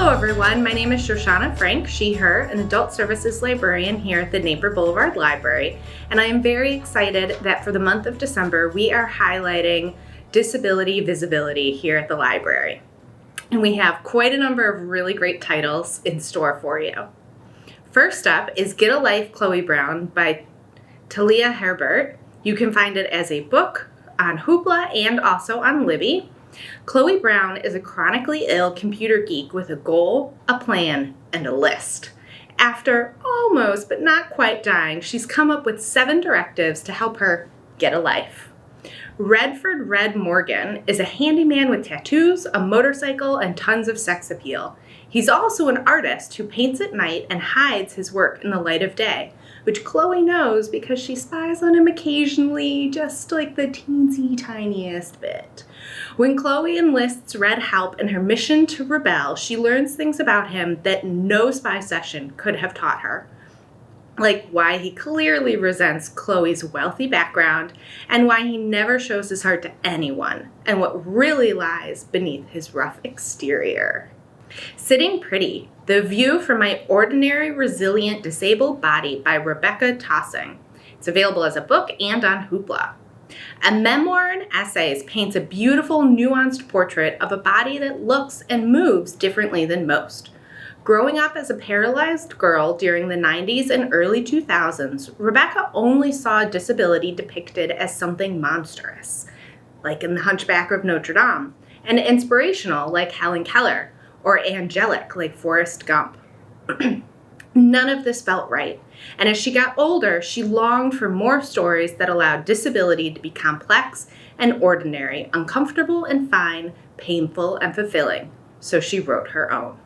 Hello everyone, my name is Shoshana Frank, she, her, an adult services librarian here at the Draper Boulevard Library, and I am very excited that for the month of December we are highlighting disability visibility here at the library. And we have quite a number of really great titles in store for you. First up is Get a Life, Chloe Brown by Talia Herbert. You can find it as a book on Hoopla and also on Libby. Chloe Brown is a chronically ill computer geek with a goal, a plan, and a list. After almost but not quite dying, she's come up with 7 directives to help her get a life. Redford Red Morgan is a handyman with tattoos, a motorcycle, and tons of sex appeal. He's also an artist who paints at night and hides his work in the light of day, which Chloe knows because she spies on him occasionally, just like the teensy tiniest bit. When Chloe enlists Red help in her mission to rebel, she learns things about him that no spy session could have taught her, like why he clearly resents Chloe's wealthy background and why he never shows his heart to anyone, and what really lies beneath his rough exterior. Sitting Pretty, The View from My Ordinary Resilient Disabled Body by Rebecca Tossing. It's available as a book and on Hoopla. A Memoir and Essays paints a beautiful, nuanced portrait of a body that looks and moves differently than most. Growing up as a paralyzed girl during the 90s and early 2000s, Rebecca only saw disability depicted as something monstrous, like in The Hunchback of Notre Dame, and inspirational like Helen Keller, or angelic like Forrest Gump. None of this felt right, and as she got older, she longed for more stories that allowed disability to be complex and ordinary, uncomfortable and fine, painful and fulfilling. So she wrote her own.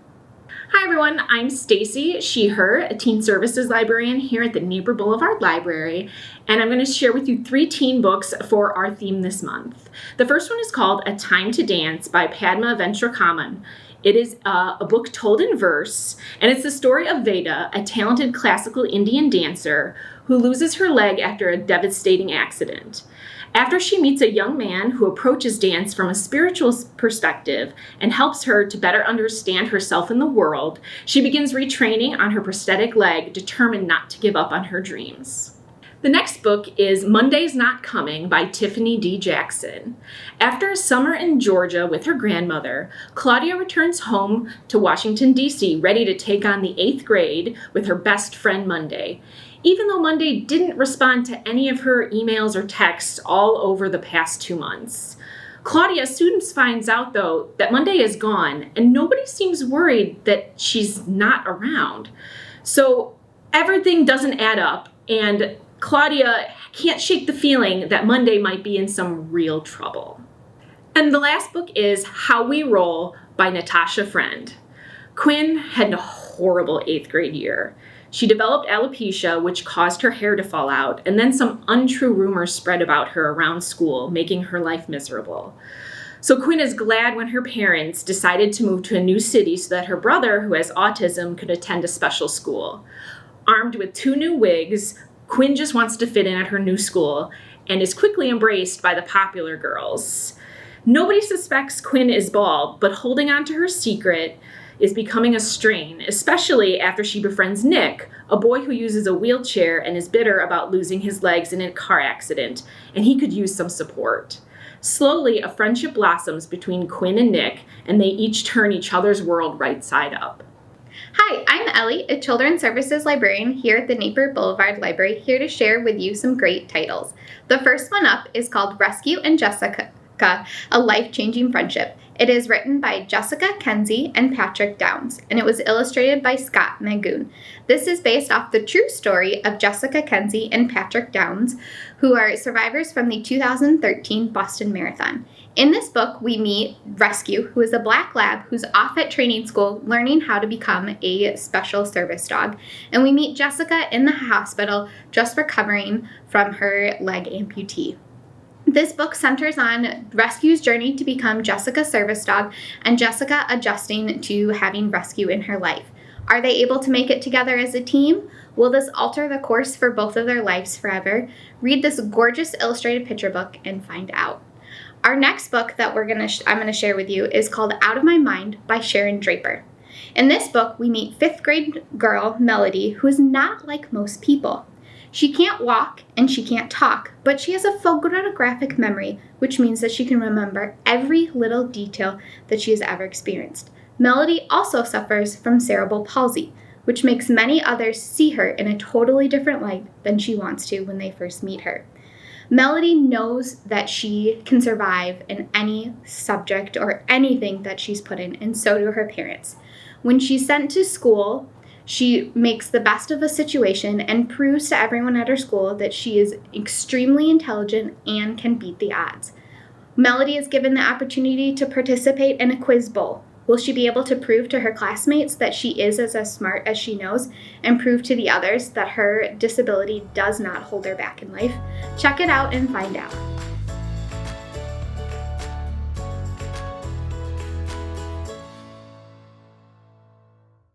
Hi everyone, I'm Stacy, she, her, a teen services librarian here at the Draper Boulevard Library, and I'm going to share with you 3 teen books for our theme this month. The first one is called A Time to Dance by Padma, Ventra, Kamen. It is a book told in verse, and it's the story of Veda, a talented classical Indian dancer who loses her leg after a devastating accident. After she meets a young man who approaches dance from a spiritual perspective and helps her to better understand herself in the world, she begins retraining on her prosthetic leg, determined not to give up on her dreams. The next book is Monday's Not Coming by Tiffany D. Jackson. After a summer in Georgia with her grandmother, Claudia returns home to Washington, D.C., ready to take on the 8th grade with her best friend Monday. Even though Monday didn't respond to any of her emails or texts all over the past 2 months. Claudia soon finds out, though, that Monday is gone, and nobody seems worried that she's not around. So everything doesn't add up, and Claudia can't shake the feeling that Monday might be in some real trouble. And the last book is How We Roll by Natasha Friend. Quinn had a horrible 8th grade year. She developed alopecia, which caused her hair to fall out, and then some untrue rumors spread about her around school, making her life miserable. So Quinn is glad when her parents decided to move to a new city so that her brother, who has autism, could attend a special school. Armed with 2 new wigs, Quinn just wants to fit in at her new school and is quickly embraced by the popular girls. Nobody suspects Quinn is bald, but holding on to her secret is becoming a strain, especially after she befriends Nick, a boy who uses a wheelchair and is bitter about losing his legs in a car accident, and he could use some support. Slowly, a friendship blossoms between Quinn and Nick, and they each turn each other's world right side up. Hi, I'm Ellie, a Children's Services Librarian here at the Draper Boulevard Library, here to share with you some great titles. The first one up is called Rescue and Jessica, A Life-Changing Friendship. It is written by Jessica Kenzie and Patrick Downs, and it was illustrated by Scott Magoon. This is based off the true story of Jessica Kenzie and Patrick Downs, who are survivors from the 2013 Boston Marathon. In this book, we meet Rescue, who is a black lab who's off at training school learning how to become a special service dog. And we meet Jessica in the hospital just recovering from her leg amputee. This book centers on Rescue's journey to become Jessica's service dog and Jessica adjusting to having Rescue in her life. Are they able to make it together as a team? Will this alter the course for both of their lives forever? Read this gorgeous illustrated picture book and find out. Our next book that I'm going to share with you is called Out of My Mind by Sharon Draper. In this book, we meet 5th grade girl, Melody, who is not like most people. She can't walk and she can't talk, but she has a photographic memory, which means that she can remember every little detail that she has ever experienced. Melody also suffers from cerebral palsy, which makes many others see her in a totally different light than she wants to when they first meet her. Melody knows that she can survive in any subject or anything that she's put in, and so do her parents. When she's sent to school, she makes the best of a situation and proves to everyone at her school that she is extremely intelligent and can beat the odds. Melody is given the opportunity to participate in a quiz bowl. Will she be able to prove to her classmates that she is as smart as she knows and prove to the others that her disability does not hold her back in life? Check it out and find out.